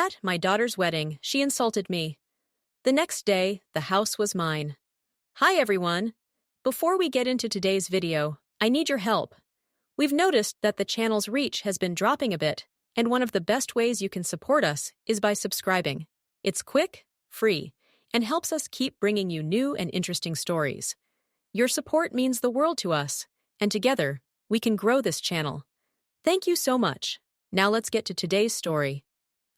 At my daughter's wedding, she insulted me. The next day, the house was mine. Hi everyone! Before we get into today's video, I need your help. We've noticed that the channel's reach has been dropping a bit, and one of the best ways you can support us is by subscribing. It's quick, free, and helps us keep bringing you new and interesting stories. Your support means the world to us, and together, we can grow this channel. Thank you so much. Now let's get to today's story.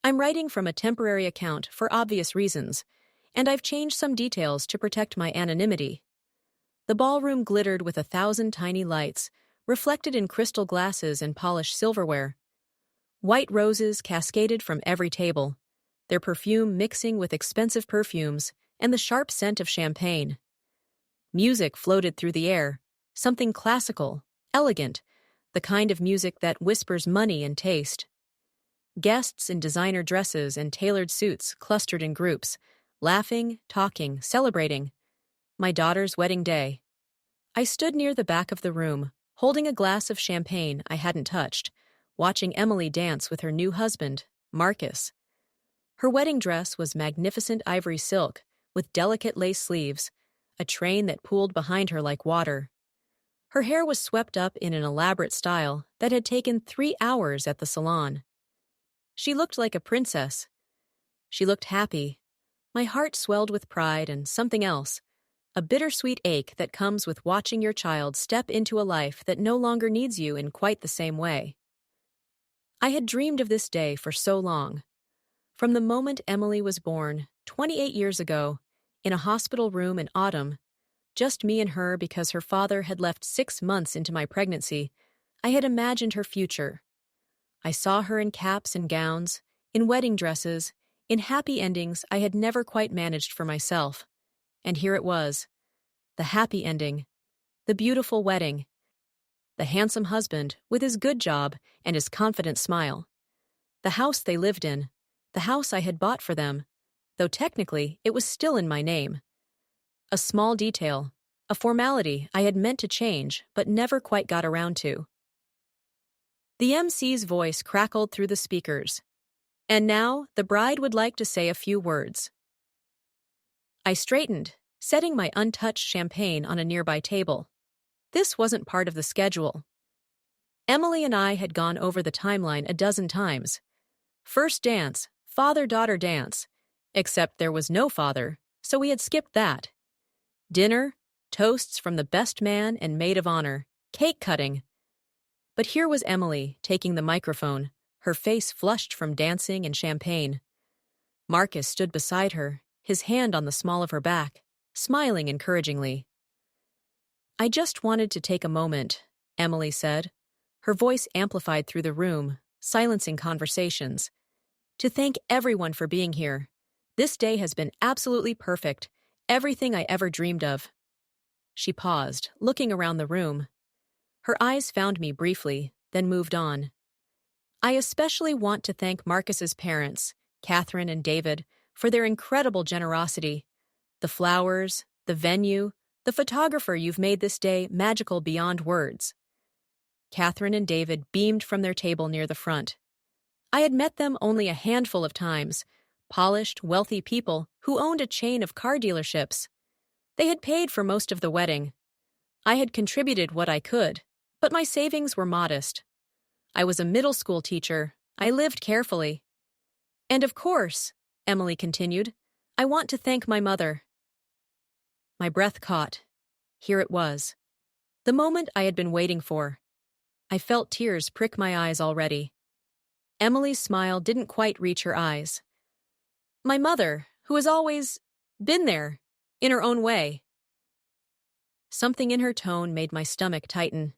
I'm writing from a temporary account for obvious reasons, and I've changed some details to protect my anonymity. The ballroom glittered with 1,000 tiny lights, reflected in crystal glasses and polished silverware. White roses cascaded from every table, their perfume mixing with expensive perfumes and the sharp scent of champagne. Music floated through the air, something classical, elegant, the kind of music that whispers money and taste. Guests in designer dresses and tailored suits clustered in groups, laughing, talking, celebrating. My daughter's wedding day. I stood near the back of the room, holding a glass of champagne I hadn't touched, watching Emily dance with her new husband, Marcus. Her wedding dress was magnificent ivory silk, with delicate lace sleeves, a train that pooled behind her like water. Her hair was swept up in an elaborate style that had taken 3 hours at the salon. She looked like a princess. She looked happy. My heart swelled with pride and something else, a bittersweet ache that comes with watching your child step into a life that no longer needs you in quite the same way. I had dreamed of this day for so long. From the moment Emily was born, 28 years ago, in a hospital room in autumn, just me and her because her father had left 6 months into my pregnancy, I had imagined her future. I saw her in caps and gowns, in wedding dresses, in happy endings I had never quite managed for myself. And here it was. The happy ending. The beautiful wedding. The handsome husband with his good job and his confident smile. The house they lived in. The house I had bought for them, though technically it was still in my name. A small detail, a formality I had meant to change but never quite got around to. The MC's voice crackled through the speakers. And now, the bride would like to say a few words. I straightened, setting my untouched champagne on a nearby table. This wasn't part of the schedule. Emily and I had gone over the timeline a dozen times. First dance, father-daughter dance, except there was no father, so we had skipped that. Dinner, toasts from the best man and maid of honor, cake cutting. But here was Emily, taking the microphone, her face flushed from dancing and champagne. Marcus stood beside her, his hand on the small of her back, smiling encouragingly. I just wanted to take a moment, Emily said, her voice amplified through the room, silencing conversations, to thank everyone for being here. This day has been absolutely perfect, everything I ever dreamed of. She paused, looking around the room. Her eyes found me briefly, then moved on. I especially want to thank Marcus's parents, Catherine and David, for their incredible generosity. The flowers, the venue, the photographer, you've made this day magical beyond words. Catherine and David beamed from their table near the front. I had met them only a handful of times, polished, wealthy people who owned a chain of car dealerships. They had paid for most of the wedding. I had contributed what I could, but my savings were modest. I was a middle school teacher. I lived carefully. And of course, Emily continued, I want to thank my mother. My breath caught. Here it was. The moment I had been waiting for. I felt tears prick my eyes already. Emily's smile didn't quite reach her eyes. My mother, who has always been there, in her own way. Something in her tone made my stomach tighten.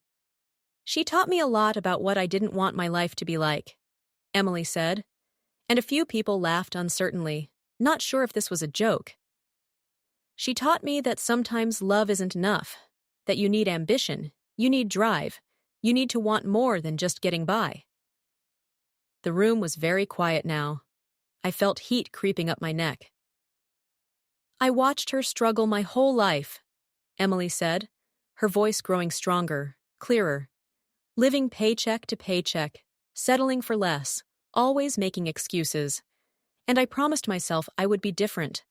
She taught me a lot about what I didn't want my life to be like, Emily said, and a few people laughed uncertainly, not sure if this was a joke. She taught me that sometimes love isn't enough, that you need ambition, you need drive, you need to want more than just getting by. The room was very quiet now. I felt heat creeping up my neck. I watched her struggle my whole life, Emily said, her voice growing stronger, clearer. Living paycheck to paycheck, settling for less, always making excuses. And I promised myself I would be different.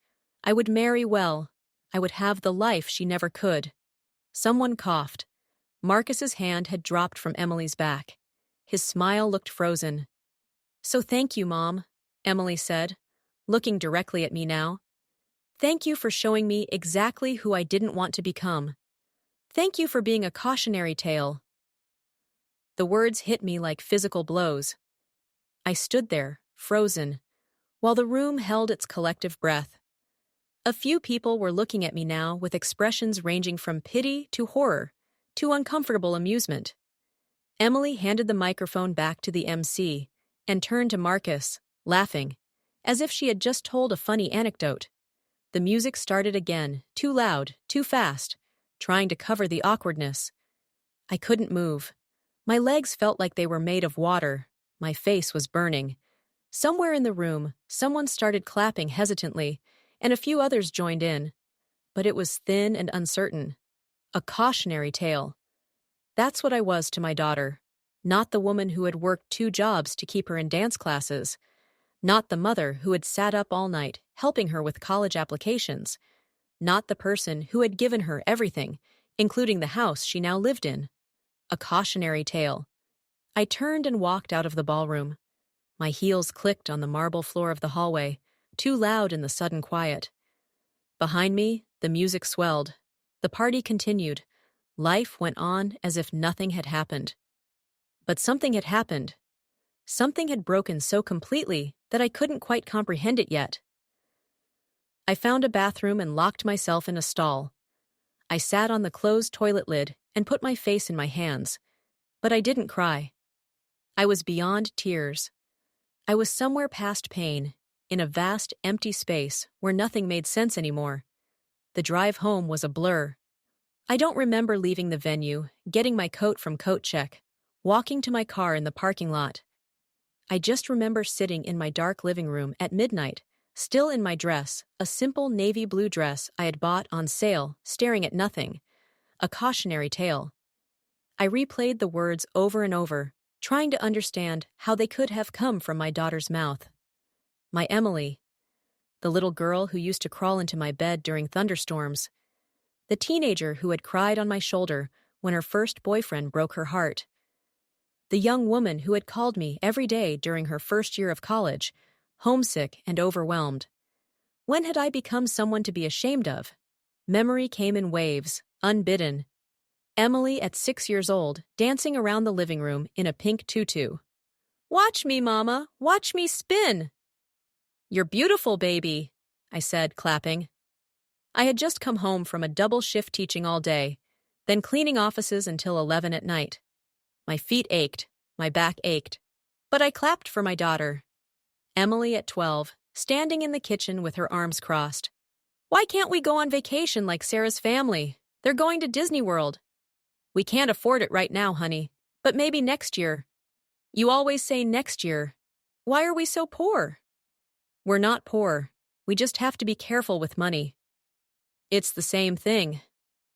I would marry well. I would have the life she never could. Someone coughed. Marcus's hand had dropped from Emily's back. His smile looked frozen. "So thank you, Mom," Emily said, looking directly at me now. "Thank you for showing me exactly who I didn't want to become. Thank you for being a cautionary tale." The words hit me like physical blows. I stood there, frozen, while the room held its collective breath. A few people were looking at me now with expressions ranging from pity to horror to uncomfortable amusement. Emily handed the microphone back to the MC and turned to Marcus, laughing, as if she had just told a funny anecdote. The music started again, too loud, too fast, trying to cover the awkwardness. I couldn't move. My legs felt like they were made of water. My face was burning. Somewhere in the room, someone started clapping hesitantly, and a few others joined in. But it was thin and uncertain. A cautionary tale. That's what I was to my daughter. Not the woman who had worked 2 jobs to keep her in dance classes. Not the mother who had sat up all night, helping her with college applications. Not the person who had given her everything, including the house she now lived in. A cautionary tale. I turned and walked out of the ballroom. My heels clicked on the marble floor of the hallway, too loud in the sudden quiet. Behind me, the music swelled. The party continued. Life went on as if nothing had happened. But something had happened. Something had broken so completely that I couldn't quite comprehend it yet. I found a bathroom and locked myself in a stall. I sat on the closed toilet lid and put my face in my hands. But I didn't cry. I was beyond tears. I was somewhere past pain, in a vast, empty space where nothing made sense anymore. The drive home was a blur. I don't remember leaving the venue, getting my coat from Coat Check, walking to my car in the parking lot. I just remember sitting in my dark living room at midnight, still in my dress, a simple navy blue dress I had bought on sale, staring at nothing. A cautionary tale. I replayed the words over and over, trying to understand how they could have come from my daughter's mouth. My Emily. The little girl who used to crawl into my bed during thunderstorms. The teenager who had cried on my shoulder when her first boyfriend broke her heart. The young woman who had called me every day during her first year of college, homesick and overwhelmed. When had I become someone to be ashamed of? Memory came in waves, unbidden. Emily at 6 years old, dancing around the living room in a pink tutu. "Watch me, Mama! Watch me spin!" "You're beautiful, baby," I said, clapping. I had just come home from a double shift teaching all day, then cleaning offices until 11 at night. My feet ached, my back ached, but I clapped for my daughter. Emily at 12, standing in the kitchen with her arms crossed. "Why can't we go on vacation like Sarah's family? They're going to Disney World." "We can't afford it right now, honey, but maybe next year." "You always say next year. Why are we so poor?" "We're not poor. We just have to be careful with money." It's the same thing.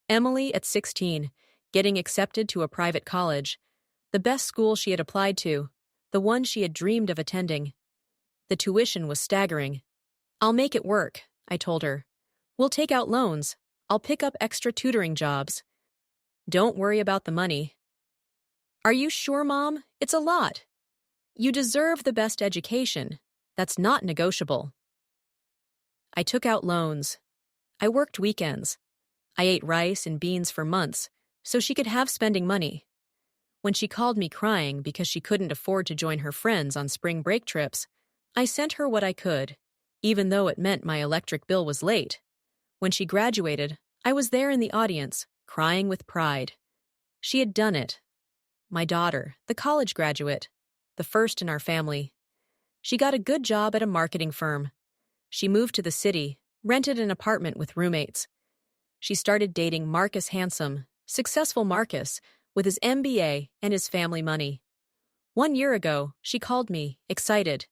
Emily at 16, getting accepted to a private college, the best school she had applied to, the one she had dreamed of attending. The tuition was staggering. "I'll make it work," I told her. "We'll take out loans. I'll pick up extra tutoring jobs. Don't worry about the money." "Are you sure, Mom? It's a lot." "You deserve the best education. That's not negotiable." I took out loans. I worked weekends. I ate rice and beans for months, so she could have spending money. When she called me crying because she couldn't afford to join her friends on spring break trips, I sent her what I could, even though it meant my electric bill was late. When she graduated, I was there in the audience, crying with pride. She had done it. My daughter, the college graduate, the first in our family. She got a good job at a marketing firm. She moved to the city, rented an apartment with roommates. She started dating Marcus Handsome, successful Marcus, with his MBA and his family money. 1 year ago, she called me, excited.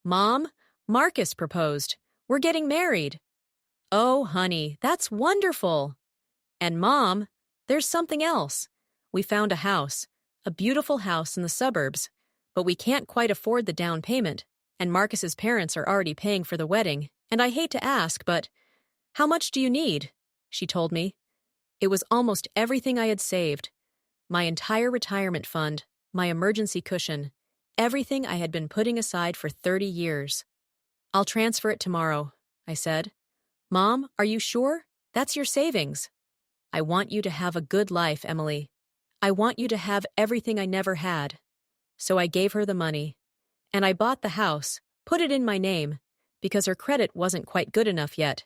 "Mom, Marcus proposed. We're getting married." "Oh, honey, that's wonderful." "And Mom, there's something else. We found a house, a beautiful house in the suburbs, but we can't quite afford the down payment, and Marcus's parents are already paying for the wedding, and I hate to ask, but how much do you need? She told me. It was almost everything I had saved. My entire retirement fund, my emergency cushion, everything I had been putting aside for 30 years. I'll transfer it tomorrow, I said. Mom, are you sure? That's your savings. I want you to have a good life, Emily. I want you to have everything I never had. So I gave her the money. And I bought the house, put it in my name, because her credit wasn't quite good enough yet,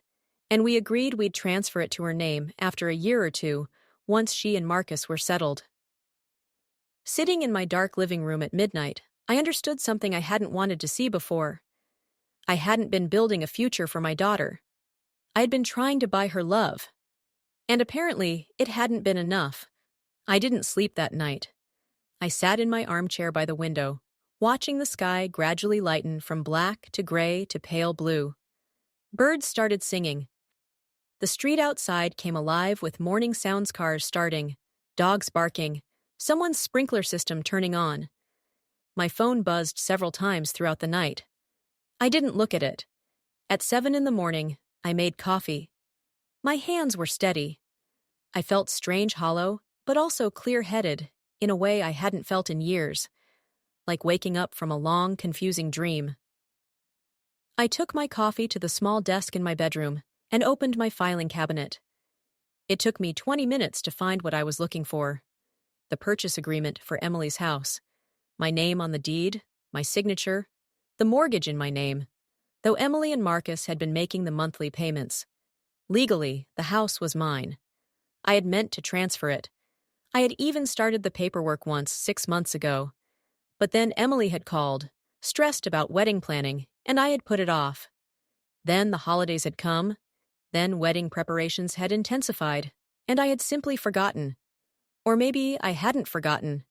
and we agreed we'd transfer it to her name after a year or two, once she and Marcus were settled. Sitting in my dark living room at midnight, I understood something I hadn't wanted to see before. I hadn't been building a future for my daughter. I had been trying to buy her love. And apparently, it hadn't been enough. I didn't sleep that night. I sat in my armchair by the window, watching the sky gradually lighten from black to gray to pale blue. Birds started singing. The street outside came alive with morning sounds, cars starting, dogs barking, someone's sprinkler system turning on. My phone buzzed several times throughout the night. I didn't look at it. At 7 a.m, I made coffee. My hands were steady. I felt strange, hollow, but also clear-headed, in a way I hadn't felt in years, like waking up from a long, confusing dream. I took my coffee to the small desk in my bedroom and opened my filing cabinet. It took me 20 minutes to find what I was looking for. The purchase agreement for Emily's house, my name on the deed, my signature, the mortgage in my name, though Emily and Marcus had been making the monthly payments. Legally, the house was mine. I had meant to transfer it. I had even started the paperwork once 6 months ago. But then Emily had called, stressed about wedding planning, and I had put it off. Then the holidays had come. Then wedding preparations had intensified, and I had simply forgotten. Or maybe I hadn't forgotten.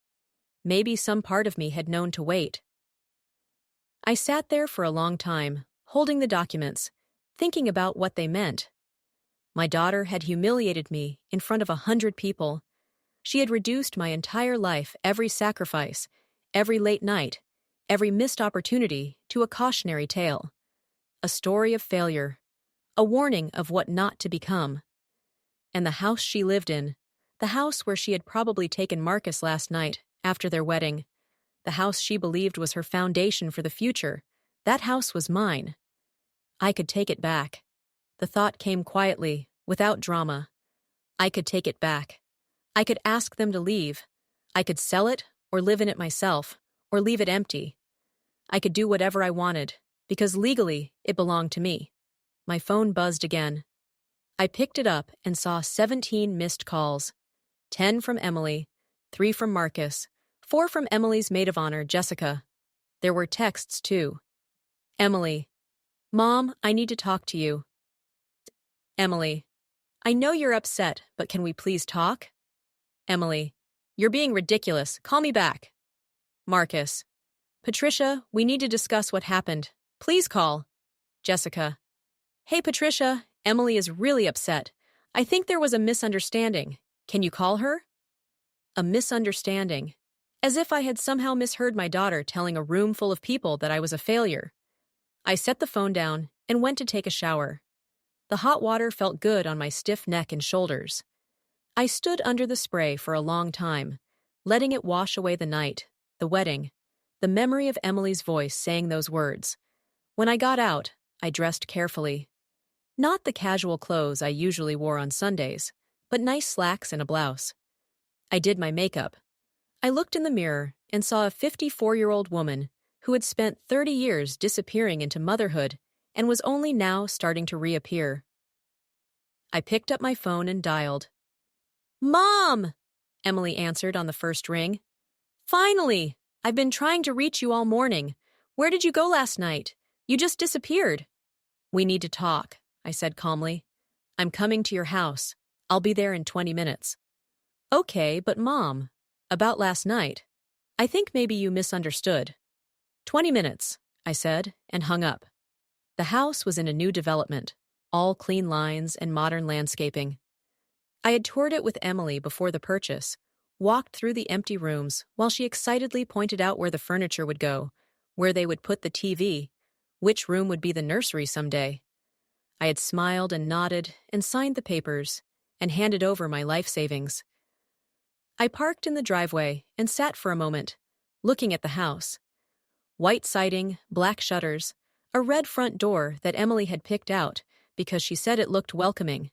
Maybe some part of me had known to wait. I sat there for a long time, holding the documents, thinking about what they meant. My daughter had humiliated me in front of 100 people. She had reduced my entire life, every sacrifice, every late night, every missed opportunity, to a cautionary tale. A story of failure. A warning of what not to become. And the house she lived in, the house where she had probably taken Marcus last night, after their wedding, the house she believed was her foundation for the future, that house was mine. I could take it back. The thought came quietly, without drama. I could take it back. I could ask them to leave. I could sell it, or live in it myself, or leave it empty. I could do whatever I wanted, because legally it belonged to me. My phone buzzed again. I picked it up and saw 17 missed calls. 10 from Emily, 3 from Marcus, 4 from Emily's maid of honor, Jessica. There were texts, too. Emily. Mom, I need to talk to you. Emily. I know you're upset, but can we please talk? Emily. You're being ridiculous. Call me back. Marcus. Patricia, we need to discuss what happened. Please call. Jessica. Hey, Patricia, Emily is really upset. I think there was a misunderstanding. Can you call her? A misunderstanding. As if I had somehow misheard my daughter telling a room full of people that I was a failure. I set the phone down and went to take a shower. The hot water felt good on my stiff neck and shoulders. I stood under the spray for a long time, letting it wash away the night, the wedding, the memory of Emily's voice saying those words. When I got out, I dressed carefully. Not the casual clothes I usually wore on Sundays, but nice slacks and a blouse. I did my makeup. I looked in the mirror and saw a 54-year-old woman who had spent 30 years disappearing into motherhood and was only now starting to reappear. I picked up my phone and dialed. Mom! Emily answered on the first ring. Finally! I've been trying to reach you all morning. Where did you go last night? You just disappeared. We need to talk, I said calmly. I'm coming to your house. I'll be there in 20 minutes. Okay, but Mom, about last night. I think maybe you misunderstood. 20 minutes, I said, and hung up. The house was in a new development, all clean lines and modern landscaping. I had toured it with Emily before the purchase, walked through the empty rooms while she excitedly pointed out where the furniture would go, where they would put the TV, which room would be the nursery someday. I had smiled and nodded and signed the papers and handed over my life savings. I parked in the driveway and sat for a moment, looking at the house. White siding, black shutters, a red front door that Emily had picked out because she said it looked welcoming.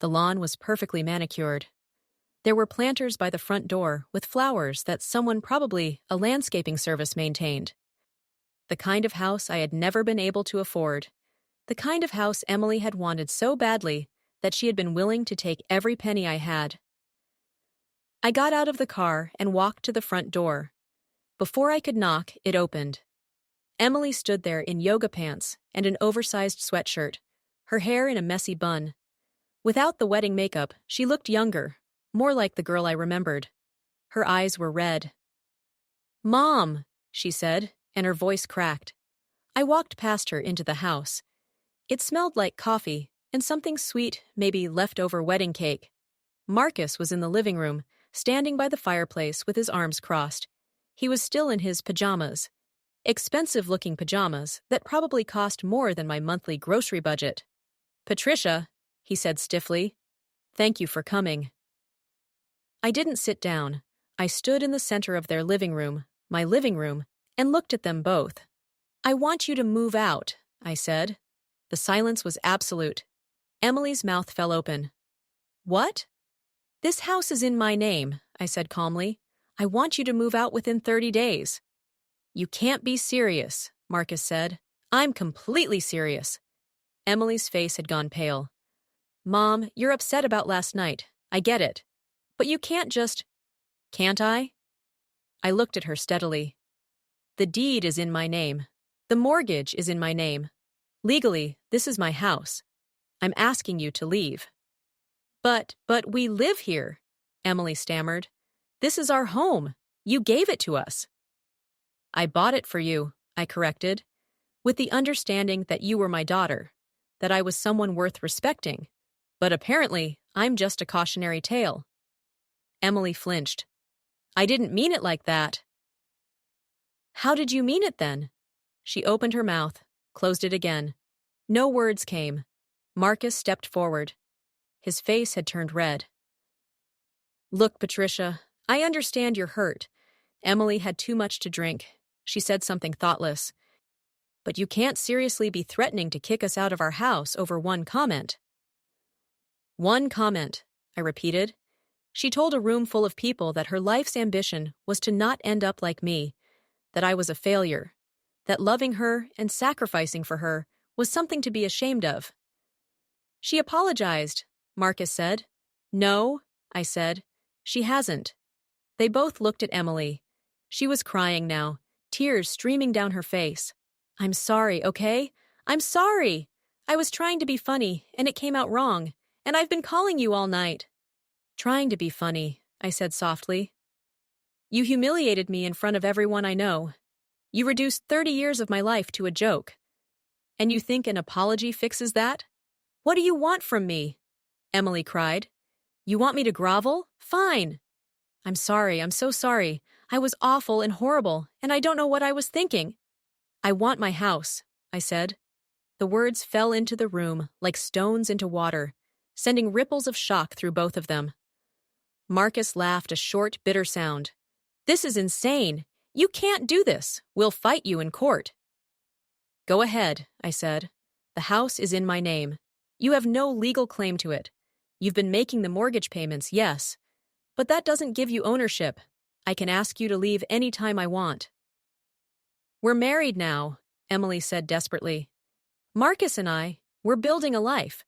The lawn was perfectly manicured. There were planters by the front door with flowers that someone, probably a landscaping service, maintained. The kind of house I had never been able to afford. The kind of house Emily had wanted so badly that she had been willing to take every penny I had. I got out of the car and walked to the front door. Before I could knock, it opened. Emily stood there in yoga pants and an oversized sweatshirt, her hair in a messy bun. Without the wedding makeup, she looked younger, more like the girl I remembered. Her eyes were red. "Mom," she said, and her voice cracked. I walked past her into the house. It smelled like coffee and something sweet, maybe leftover wedding cake. Marcus was in the living room, standing by the fireplace with his arms crossed. He was still in his pajamas. Expensive-looking pajamas that probably cost more than my monthly grocery budget. "Patricia," he said stiffly, "thank you for coming." I didn't sit down. I stood in the center of their living room, my living room, and looked at them both. "I want you to move out," I said. The silence was absolute. Emily's mouth fell open. "What?" "This house is in my name," I said calmly. "I want you to move out within 30 days. "You can't be serious," Marcus said. "I'm completely serious." Emily's face had gone pale. "Mom, you're upset about last night. I get it. But you can't just—" "Can't I?" I looked at her steadily. "The deed is in my name. The mortgage is in my name. Legally, this is my house. I'm asking you to leave." But we live here," Emily stammered. "This is our home. You gave it to us." "I bought it for you," I corrected, with the understanding that you were my daughter, that I was someone worth respecting. But apparently, I'm just a cautionary tale. Emily flinched. "I didn't mean it like that." "How did you mean it then?" She opened her mouth, closed it again. No words came. Marcus stepped forward. His face had turned red. "Look, Patricia, I understand you're hurt. Emily had too much to drink. She said something thoughtless. But you can't seriously be threatening to kick us out of our house over one comment." "One comment," I repeated. She told a room full of people that her life's ambition was to not end up like me, that I was a failure, that loving her and sacrificing for her was something to be ashamed of. "She apologized," Marcus said. "No," I said. "She hasn't." They both looked at Emily. She was crying now, tears streaming down her face. "I'm sorry, okay? I'm sorry! I was trying to be funny, and it came out wrong, and I've been calling you all night." "Trying to be funny," I said softly. "You humiliated me in front of everyone I know. You reduced 30 years of my life to a joke. And you think an apology fixes that? What do you want from me?" Emily cried. "You want me to grovel? Fine. I'm sorry, I'm so sorry. I was awful and horrible, and I don't know what I was thinking." "I want my house," I said. The words fell into the room like stones into water, sending ripples of shock through both of them. Marcus laughed a short, bitter sound. "This is insane. You can't do this. We'll fight you in court." "Go ahead," I said. "The house is in my name. You have no legal claim to it. You've been making the mortgage payments, yes. But that doesn't give you ownership. I can ask you to leave any time I want." "We're married now," Emily said desperately. "Marcus and we're building a life.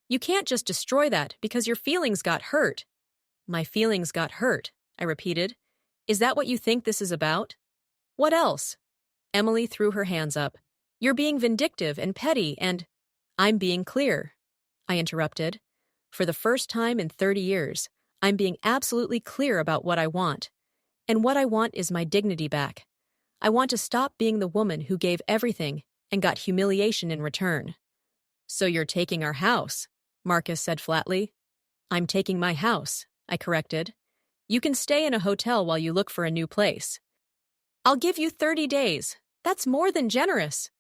You can't just destroy that because your feelings got hurt." "My feelings got hurt," I repeated. "Is that what you think this is about?" "What else?" Emily threw her hands up. "You're being vindictive and petty and—" "I'm being clear," I interrupted. "For the first time in 30 years, I'm being absolutely clear about what I want. And what I want is my dignity back. I want to stop being the woman who gave everything and got humiliation in return." "So you're taking our house," Marcus said flatly. "I'm taking my house," I corrected. "You can stay in a hotel while you look for a new place." "I'll give you 30 days. That's more than generous."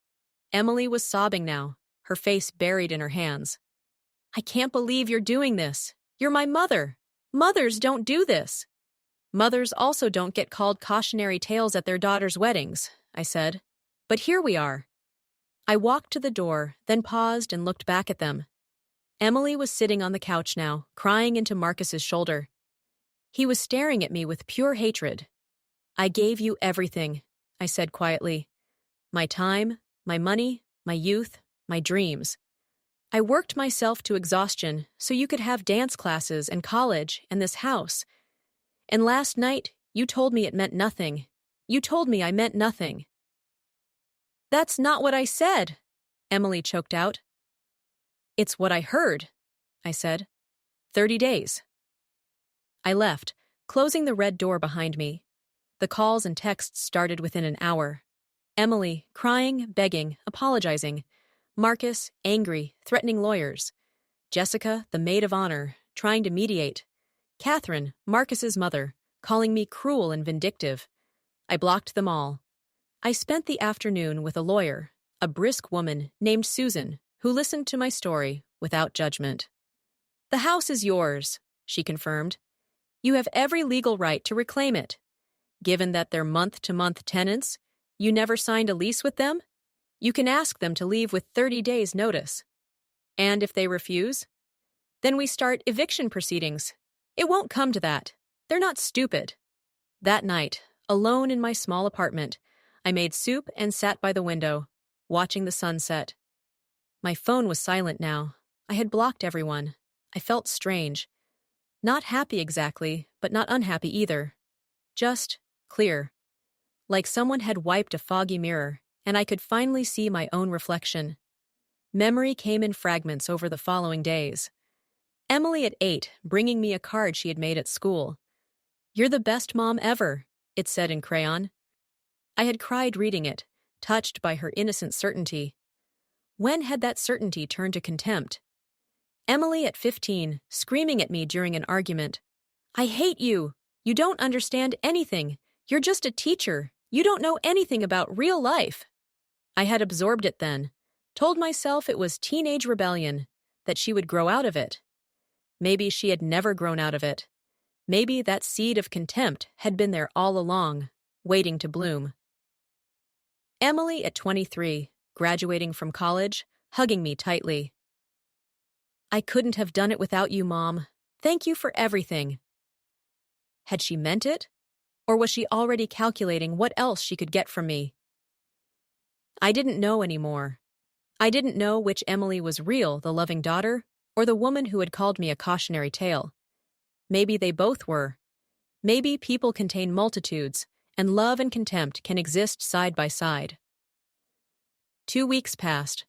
Emily was sobbing now, her face buried in her hands. I can't believe you're doing this. You're my mother. Mothers don't do this. Mothers also don't get called cautionary tales at their daughters' weddings, I said. But here we are. I walked to the door, then paused and looked back at them. Emily was sitting on the couch now, crying into Marcus's shoulder. He was staring at me with pure hatred. I gave you everything, I said quietly. My time, my money, my youth, my dreams. I worked myself to exhaustion so you could have dance classes and college and this house. And last night, you told me it meant nothing. You told me I meant nothing. That's not what I said, Emily choked out. It's what I heard, I said. 30 days. I left, closing the red door behind me. The calls and texts started within an hour. Emily, crying, begging, apologizing. Marcus, angry, threatening lawyers. Jessica, the maid of honor, trying to mediate. Catherine, Marcus's mother, calling me cruel and vindictive. I blocked them all. I spent the afternoon with a lawyer, a brisk woman named Susan, who listened to my story without judgment. The house is yours, she confirmed. You have every legal right to reclaim it. Given that they're month-to-month tenants, you never signed a lease with them, you can ask them to leave with 30 days' notice. And if they refuse, then we start eviction proceedings. It won't come to that. They're not stupid. That night, alone in my small apartment, I made soup and sat by the window, watching the sunset. My phone was silent now. I had blocked everyone. I felt strange. Not happy exactly, but not unhappy either. Just clear. Like someone had wiped a foggy mirror, and I could finally see my own reflection. Memory came in fragments over the following days. Emily at 8, bringing me a card she had made at school. You're the best mom ever, it said in crayon. I had cried reading it, touched by her innocent certainty. When had that certainty turned to contempt? Emily at 15, screaming at me during an argument. I hate you. You don't understand anything. You're just a teacher. You don't know anything about real life. I had absorbed it then, told myself it was teenage rebellion, that she would grow out of it. Maybe she had never grown out of it. Maybe that seed of contempt had been there all along, waiting to bloom. Emily at 23, graduating from college, hugging me tightly. I couldn't have done it without you, Mom. Thank you for everything. Had she meant it? Or was she already calculating what else she could get from me? I didn't know anymore. I didn't know which Emily was real, the loving daughter, or the woman who had called me a cautionary tale. Maybe they both were. Maybe people contain multitudes, and love and contempt can exist side by side. 2 weeks passed.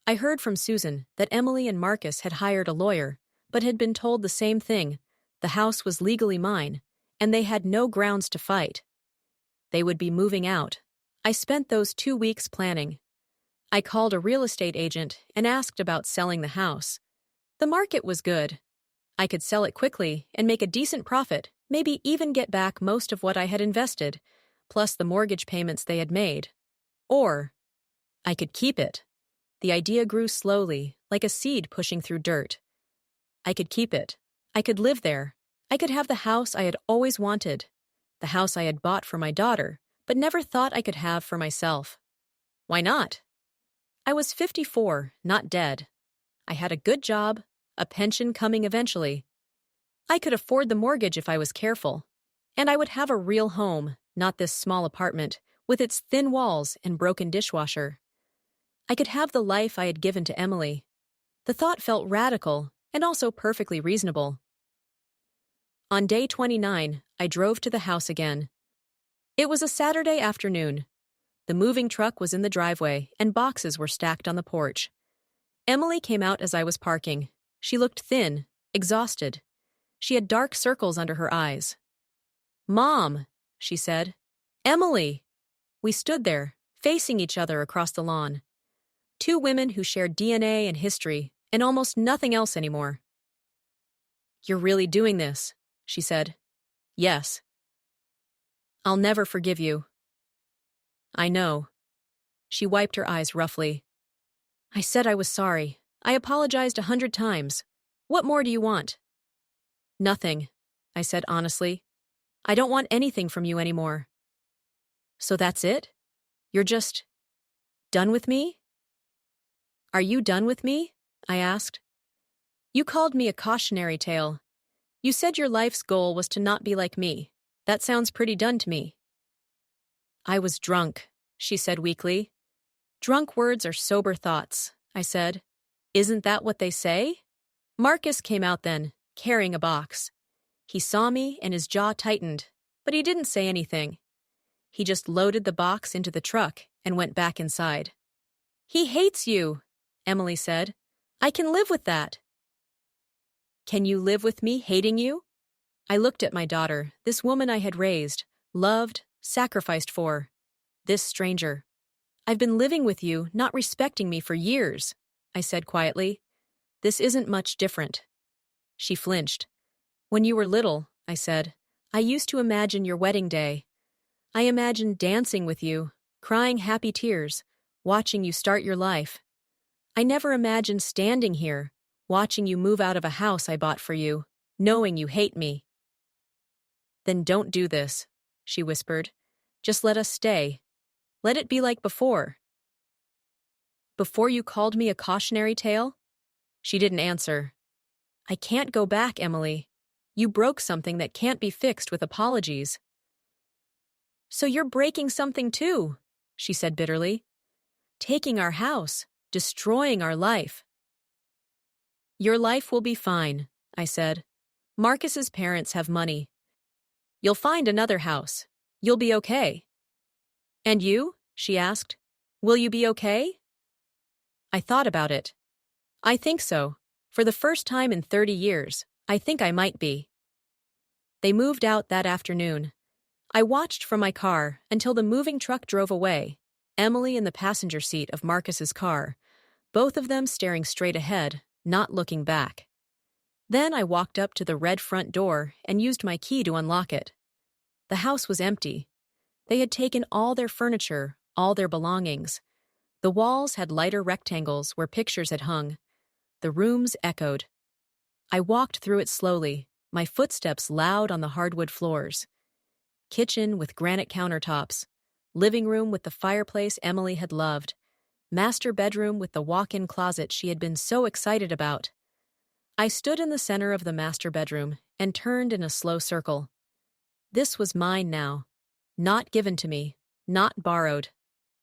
I heard from Susan that Emily and Marcus had hired a lawyer, but had been told the same thing. The house was legally mine, and they had no grounds to fight. They would be moving out. I spent those 2 weeks planning. I called a real estate agent and asked about selling the house. The market was good. I could sell it quickly and make a decent profit, maybe even get back most of what I had invested, plus the mortgage payments they had made. Or I could keep it. The idea grew slowly, like a seed pushing through dirt. I could keep it. I could live there. I could have the house I had always wanted. The house I had bought for my daughter, but never thought I could have for myself. Why not? I was 54, not dead. I had a good job, a pension coming eventually. I could afford the mortgage if I was careful. And I would have a real home, not this small apartment, with its thin walls and broken dishwasher. I could have the life I had given to Emily. The thought felt radical and also perfectly reasonable. On day 29, I drove to the house again. It was a Saturday afternoon. The moving truck was in the driveway and boxes were stacked on the porch. Emily came out as I was parking. She looked thin, exhausted. She had dark circles under her eyes. "Mom," she said. "Emily!" We stood there, facing each other across the lawn. Two women who shared DNA and history, and almost nothing else anymore. "You're really doing this," she said. "Yes." "I'll never forgive you." "I know." She wiped her eyes roughly. I said I was sorry. I apologized 100 times. What more do you want? Nothing, I said honestly. I don't want anything from you anymore. So that's it? You're just done with me? Are you done with me? I asked. You called me a cautionary tale. You said your life's goal was to not be like me. That sounds pretty done to me. I was drunk, she said weakly. Drunk words are sober thoughts, I said. Isn't that what they say? Marcus came out then, carrying a box. He saw me and his jaw tightened, but he didn't say anything. He just loaded the box into the truck and went back inside. He hates you, Emily said. I can live with that. Can you live with me hating you? I looked at my daughter, this woman I had raised, loved, sacrificed for. This stranger. I've been living with you, not respecting me for years, I said quietly. This isn't much different. She flinched. When you were little, I said, I used to imagine your wedding day. I imagined dancing with you, crying happy tears, watching you start your life. I never imagined standing here, watching you move out of a house I bought for you, knowing you hate me. Then don't do this, she whispered. Just let us stay. Let it be like before. Before you called me a cautionary tale? She didn't answer. I can't go back, Emily. You broke something that can't be fixed with apologies. So you're breaking something too, she said bitterly. Taking our house, destroying our life. Your life will be fine, I said. Marcus's parents have money. You'll find another house. You'll be okay. And you? She asked. Will you be okay? I thought about it. I think so. For the first time in 30 years, I think I might be. They moved out that afternoon. I watched from my car until the moving truck drove away, Emily in the passenger seat of Marcus's car, both of them staring straight ahead, not looking back. Then I walked up to the red front door and used my key to unlock it. The house was empty. They had taken all their furniture, all their belongings. The walls had lighter rectangles where pictures had hung. The rooms echoed. I walked through it slowly, my footsteps loud on the hardwood floors. Kitchen with granite countertops. Living room with the fireplace Emily had loved. Master bedroom with the walk-in closet she had been so excited about. I stood in the center of the master bedroom and turned in a slow circle. This was mine now. Not given to me, not borrowed.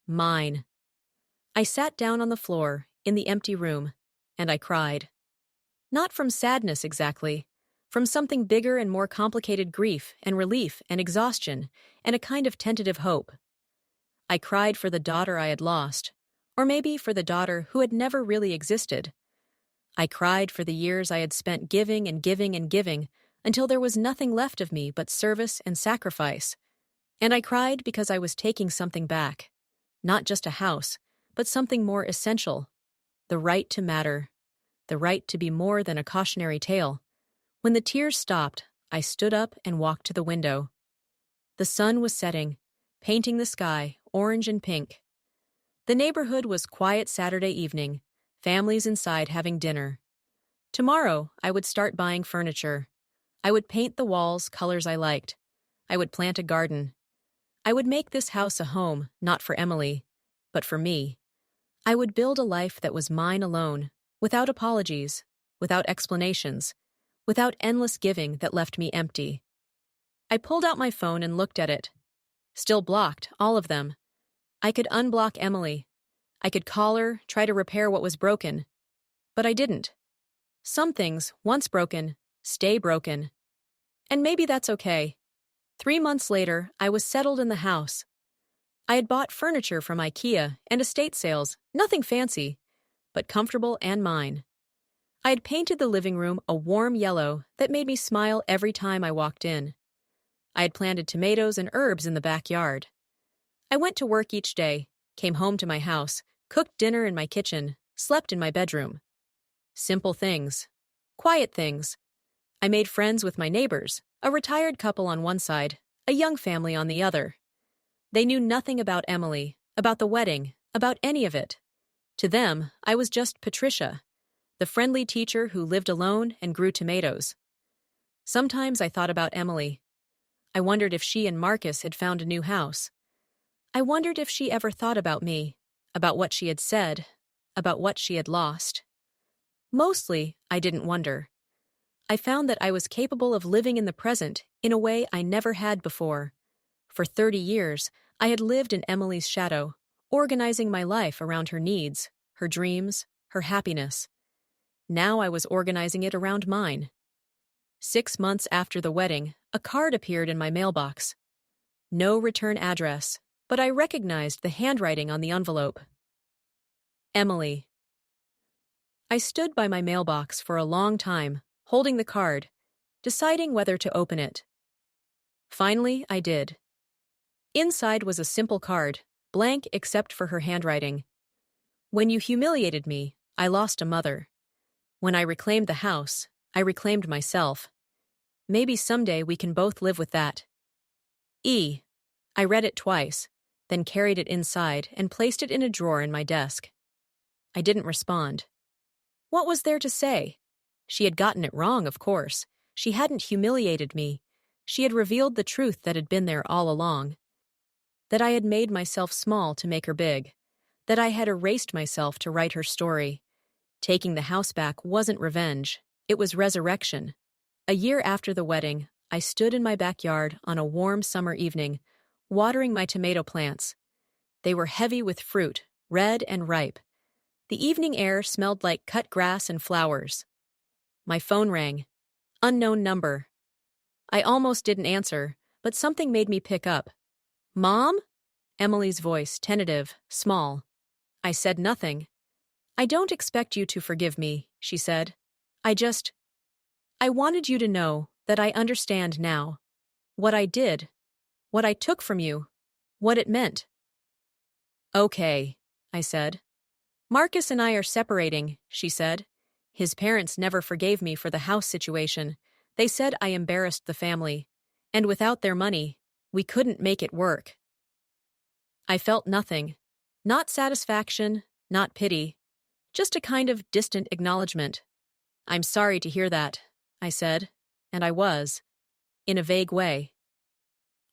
Mine. I sat down on the floor, in the empty room, and I cried. Not from sadness exactly, from something bigger and more complicated grief and relief and exhaustion and a kind of tentative hope. I cried for the daughter I had lost, or maybe for the daughter who had never really existed. I cried for the years I had spent giving and giving and giving until there was nothing left of me but service and sacrifice. And I cried because I was taking something back. Not just a house, but something more essential. The right to matter. The right to be more than a cautionary tale. When the tears stopped, I stood up and walked to the window. The sun was setting, painting the sky orange and pink. The neighborhood was quiet Saturday evening, families inside having dinner. Tomorrow, I would start buying furniture. I would paint the walls colors I liked. I would plant a garden. I would make this house a home, not for Emily, but for me. I would build a life that was mine alone, without apologies, without explanations, without endless giving that left me empty. I pulled out my phone and looked at it. Still blocked, all of them. I could unblock Emily. I could call her, try to repair what was broken. But I didn't. Some things, once broken, stay broken. And maybe that's okay. 3 months later, I was settled in the house. I had bought furniture from IKEA and estate sales, nothing fancy, but comfortable and mine. I had painted the living room a warm yellow that made me smile every time I walked in. I had planted tomatoes and herbs in the backyard. I went to work each day, came home to my house, cooked dinner in my kitchen, slept in my bedroom. Simple things. Quiet things. I made friends with my neighbors, a retired couple on one side, a young family on the other. They knew nothing about Emily, about the wedding, about any of it. To them, I was just Patricia, the friendly teacher who lived alone and grew tomatoes. Sometimes I thought about Emily. I wondered if she and Marcus had found a new house. I wondered if she ever thought about me, about what she had said, about what she had lost. Mostly, I didn't wonder. I found that I was capable of living in the present in a way I never had before. For 30 years, I had lived in Emily's shadow, organizing my life around her needs, her dreams, her happiness. Now I was organizing it around mine. 6 months after the wedding, a card appeared in my mailbox. No return address, but I recognized the handwriting on the envelope. Emily. I stood by my mailbox for a long time, holding the card, deciding whether to open it. Finally, I did. Inside was a simple card, blank except for her handwriting. When you humiliated me, I lost a mother. When I reclaimed the house, I reclaimed myself. Maybe someday we can both live with that. E. I read it twice, then carried it inside and placed it in a drawer in my desk. I didn't respond. What was there to say? She had gotten it wrong, of course. She hadn't humiliated me. She had revealed the truth that had been there all along. That I had made myself small to make her big. That I had erased myself to write her story. Taking the house back wasn't revenge. It was resurrection. A year after the wedding, I stood in my backyard on a warm summer evening, watering my tomato plants. They were heavy with fruit, red and ripe. The evening air smelled like cut grass and flowers. My phone rang. Unknown number. I almost didn't answer, but something made me pick up. Mom? Emily's voice, tentative, small. I said nothing. I don't expect you to forgive me, she said. I wanted you to know that I understand now. What I did. What I took from you. What it meant. Okay, I said. Marcus and I are separating, she said. His parents never forgave me for the house situation. They said I embarrassed the family. And without their money, we couldn't make it work. I felt nothing. Not satisfaction, not pity. Just a kind of distant acknowledgement. I'm sorry to hear that, I said, and I was, in a vague way.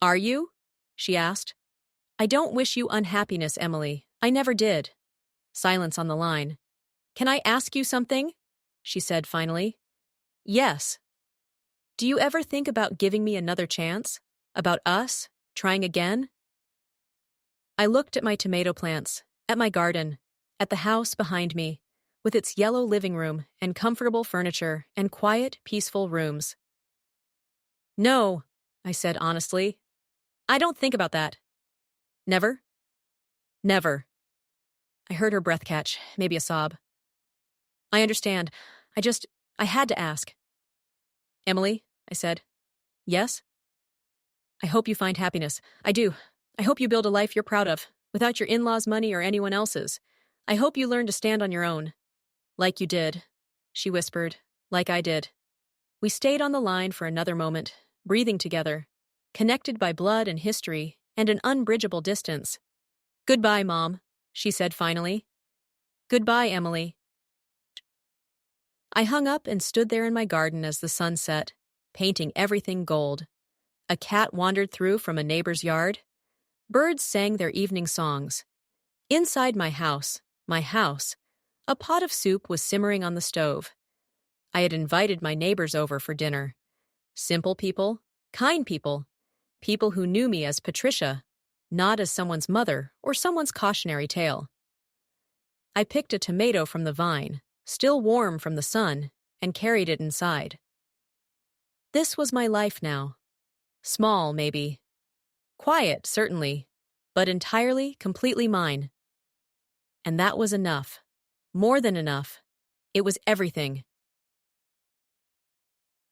Are you? She asked. I don't wish you unhappiness, Emily. I never did. Silence on the line. Can I ask you something? She said finally. Yes. Do you ever think about giving me another chance? About us? Trying again? I looked at my tomato plants, at my garden, at the house behind me, with its yellow living room and comfortable furniture and quiet, peaceful rooms. No, I said honestly. I don't think about that. Never? Never. I heard her breath catch, maybe a sob. I understand. I had to ask. Emily, I said. Yes? I hope you find happiness. I do. I hope you build a life you're proud of, without your in-laws' money or anyone else's. I hope you learn to stand on your own. Like you did, she whispered, like I did. We stayed on the line for another moment, breathing together, connected by blood and history and an unbridgeable distance. Goodbye, Mom, she said finally. Goodbye, Emily. I hung up and stood there in my garden as the sun set, painting everything gold. A cat wandered through from a neighbor's yard. Birds sang their evening songs. Inside my house, a pot of soup was simmering on the stove. I had invited my neighbors over for dinner. Simple people, kind people, people who knew me as Patricia, not as someone's mother or someone's cautionary tale. I picked a tomato from the vine, still warm from the sun, and carried it inside. This was my life now. Small, maybe. Quiet, certainly, but entirely, completely mine. And that was enough. More than enough. It was everything.